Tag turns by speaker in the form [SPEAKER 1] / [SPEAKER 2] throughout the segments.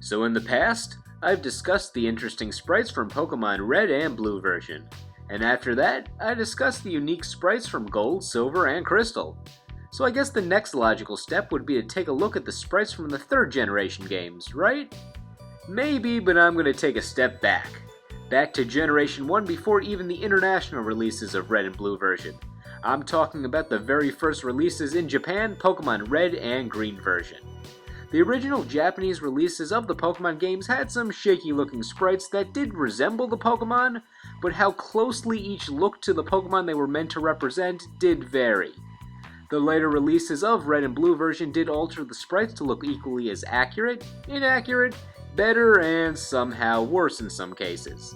[SPEAKER 1] So in the past, I've discussed the interesting sprites from Pokemon Red and Blue version. And after that, I discussed the unique sprites from Gold, Silver, and Crystal. So I guess the next logical step would be to take a look at the sprites from the 3rd generation games, right? Maybe, but I'm going to take a step back. Back to Generation 1 before even the international releases of Red and Blue version. I'm talking about the very first releases in Japan, Pokemon Red and Green version. The original Japanese releases of the Pokemon games had some shaky looking sprites that did resemble the Pokemon, but how closely each looked to the Pokemon they were meant to represent did vary. The later releases of Red and Blue version did alter the sprites to look equally as accurate, inaccurate, better, and somehow worse in some cases.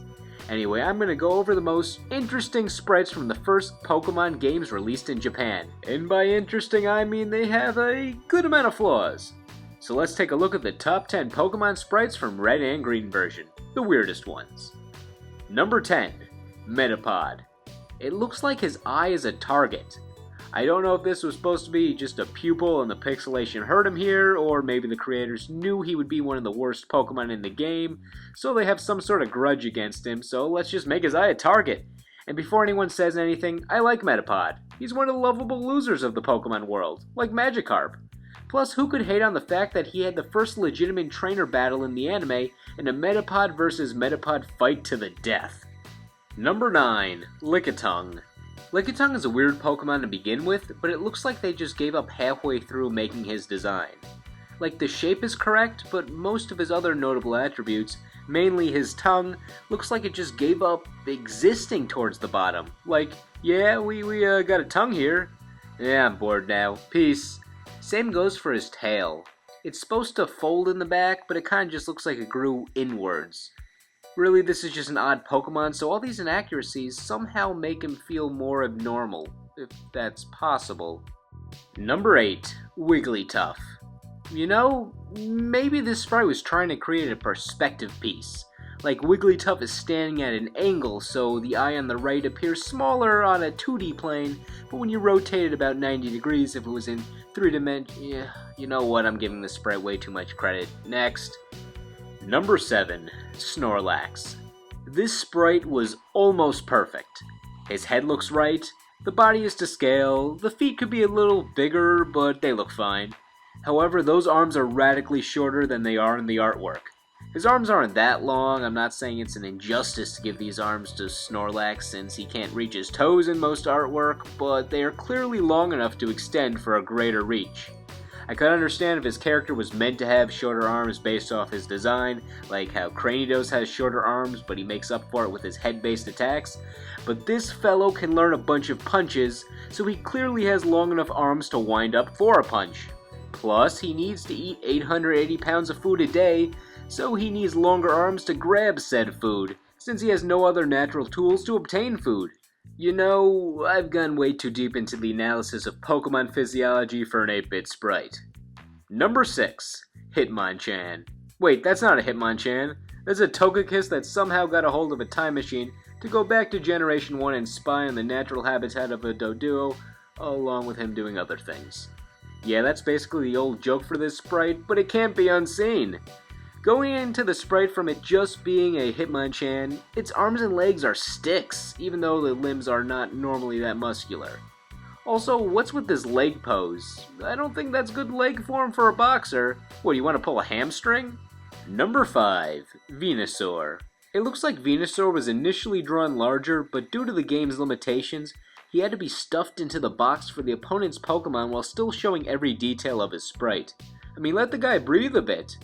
[SPEAKER 1] Anyway, I'm going to go over the most interesting sprites from the first Pokemon games released in Japan. And by interesting, I mean they have a good amount of flaws. So let's take a look at the top 10 Pokemon sprites from Red and Green version, the weirdest ones. Number 10, Metapod. It looks like his eye is a target. I don't know if this was supposed to be just a pupil and the pixelation hurt him here, or maybe the creators knew he would be one of the worst Pokemon in the game, so they have some sort of grudge against him, so let's just make his eye a target. And before anyone says anything, I like Metapod. He's one of the lovable losers of the Pokemon world, like Magikarp. Plus, who could hate on the fact that he had the first legitimate trainer battle in the anime in a Metapod versus Metapod fight to the death? Number 9, Lickitung. Lickitung is a weird Pokemon to begin with, but it looks like they just gave up halfway through making his design. Like, the shape is correct, but most of his other notable attributes, mainly his tongue, looks like it just gave up existing towards the bottom. Like, yeah, we got a tongue here. Yeah, I'm bored now. Peace. Same goes for his tail. It's supposed to fold in the back, but it kinda just looks like it grew inwards. Really, this is just an odd Pokemon, so all these inaccuracies somehow make him feel more abnormal, if that's possible. Number 8, Wigglytuff. You know, maybe this sprite was trying to create a perspective piece. Like Wigglytuff is standing at an angle, so the eye on the right appears smaller on a 2D plane, but when you rotate it about 90 degrees if it was in 3 dimensions, yeah, you know what, I'm giving this sprite way too much credit. Next. Number 7, Snorlax. This sprite was almost perfect. His head looks right, the body is to scale, the feet could be a little bigger, but they look fine. However, those arms are radically shorter than they are in the artwork. His arms aren't that long. I'm not saying it's an injustice to give these arms to Snorlax since he can't reach his toes in most artwork, but they are clearly long enough to extend for a greater reach. I could understand if his character was meant to have shorter arms based off his design, like how Cranidos has shorter arms but he makes up for it with his head-based attacks, but this fellow can learn a bunch of punches, so he clearly has long enough arms to wind up for a punch. Plus, he needs to eat 880 pounds of food a day, so he needs longer arms to grab said food, since he has no other natural tools to obtain food. You know, I've gone way too deep into the analysis of Pokemon physiology for an 8-bit sprite. Number 6, Hitmonchan. Wait, that's not a Hitmonchan. That's a Togekiss that somehow got a hold of a time machine to go back to Generation 1 and spy on the natural habitat of a Doduo, along with him doing other things. Yeah, that's basically the old joke for this sprite, but it can't be unseen. Going into the sprite from it just being a Hitmonchan, its arms and legs are sticks, even though the limbs are not normally that muscular. Also, what's with this leg pose? I don't think that's good leg form for a boxer. What, you want to pull a hamstring? Number 5, Venusaur. It looks like Venusaur was initially drawn larger, but due to the game's limitations, he had to be stuffed into the box for the opponent's Pokemon while still showing every detail of his sprite. I mean, let the guy breathe a bit.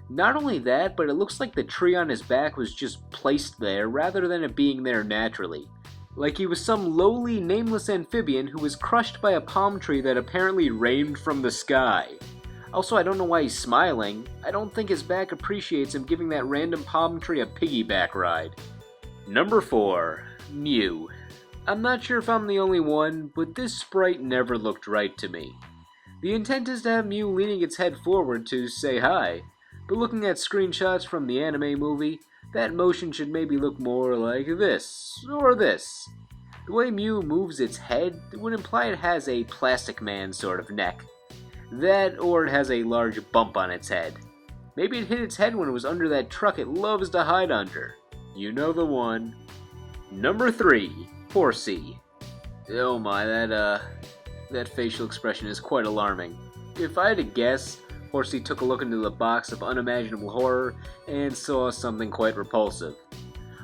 [SPEAKER 1] Not only that, but it looks like the tree on his back was just placed there rather than it being there naturally. Like he was some lowly, nameless amphibian who was crushed by a palm tree that apparently rained from the sky. Also, I don't know why he's smiling. I don't think his back appreciates him giving that random palm tree a piggyback ride. Number 4, Mew. I'm not sure if I'm the only one, but this sprite never looked right to me. The intent is to have Mew leaning its head forward to say hi, but looking at screenshots from the anime movie, that motion should maybe look more like this, or this. The way Mew moves its head would imply it has a Plastic Man sort of neck. That, or it has a large bump on its head. Maybe it hit its head when it was under that truck it loves to hide under. You know the one. Number 3, Horsey. Oh my, that facial expression is quite alarming. If I had to guess, Horsey took a look into the box of unimaginable horror and saw something quite repulsive.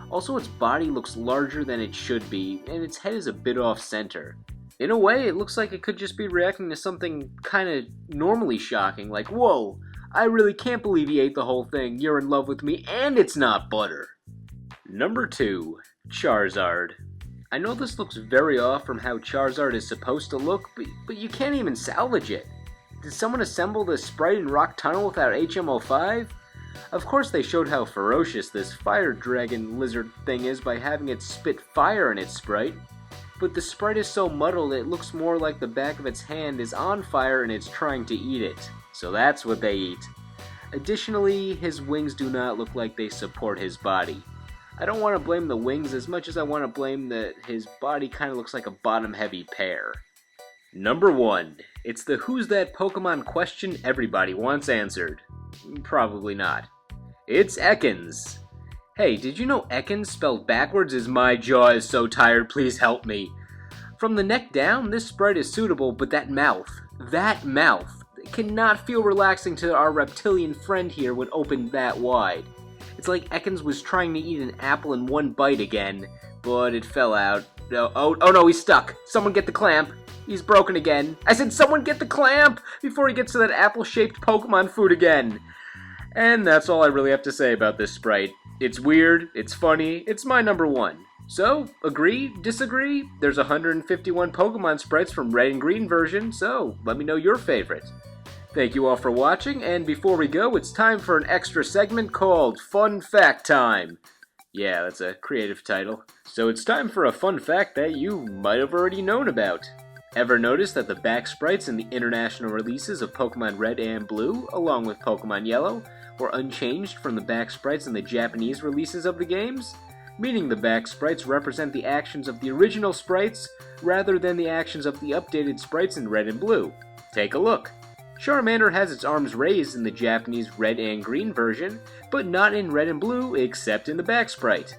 [SPEAKER 1] Also, its body looks larger than it should be, and its head is a bit off-center. In a way, it looks like it could just be reacting to something kinda normally shocking, like, whoa, I really can't believe he ate the whole thing, you're in love with me, and it's not butter. Number 2, Charizard. I know this looks very off from how Charizard is supposed to look, but you can't even salvage it. Did someone assemble this sprite in Rock Tunnel without HM05? Of course they showed how ferocious this fire dragon lizard thing is by having it spit fire in its sprite, but the sprite is so muddled it looks more like the back of its hand is on fire and it's trying to eat it. So that's what they eat. Additionally, his wings do not look like they support his body. I don't want to blame the wings as much as I want to blame that his body kind of looks like a bottom-heavy pear. Number 1. It's the who's that Pokemon question everybody wants answered. Probably not. It's Ekans. Hey, did you know Ekans spelled backwards is my jaw is so tired, please help me. From the neck down, this sprite is suitable, but that mouth, it cannot feel relaxing to our reptilian friend here when opened that wide. It's like Ekans was trying to eat an apple in one bite again, but it fell out. Oh no, he's stuck. Someone get the clamp. He's broken again. I said someone get the clamp before he gets to that apple-shaped Pokemon food again. And that's all I really have to say about this sprite. It's weird, it's funny, it's my number 1. So, agree, disagree? There's 151 Pokemon sprites from Red and Green version, so let me know your favorite. Thank you all for watching, and before we go, it's time for an extra segment called Fun Fact Time. Yeah, that's a creative title. So it's time for a fun fact that you might have already known about. Ever notice that the back sprites in the international releases of Pokemon Red and Blue, along with Pokemon Yellow, were unchanged from the back sprites in the Japanese releases of the games? Meaning the back sprites represent the actions of the original sprites, rather than the actions of the updated sprites in Red and Blue. Take a look. Charmander has its arms raised in the Japanese Red and Green version, but not in Red and Blue except in the back sprite.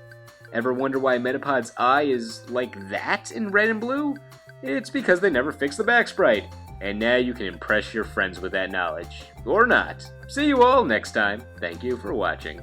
[SPEAKER 1] Ever wonder why Metapod's eye is like that in Red and Blue? It's because they never fixed the back sprite, and now you can impress your friends with that knowledge. Or not. See you all next time. Thank you for watching.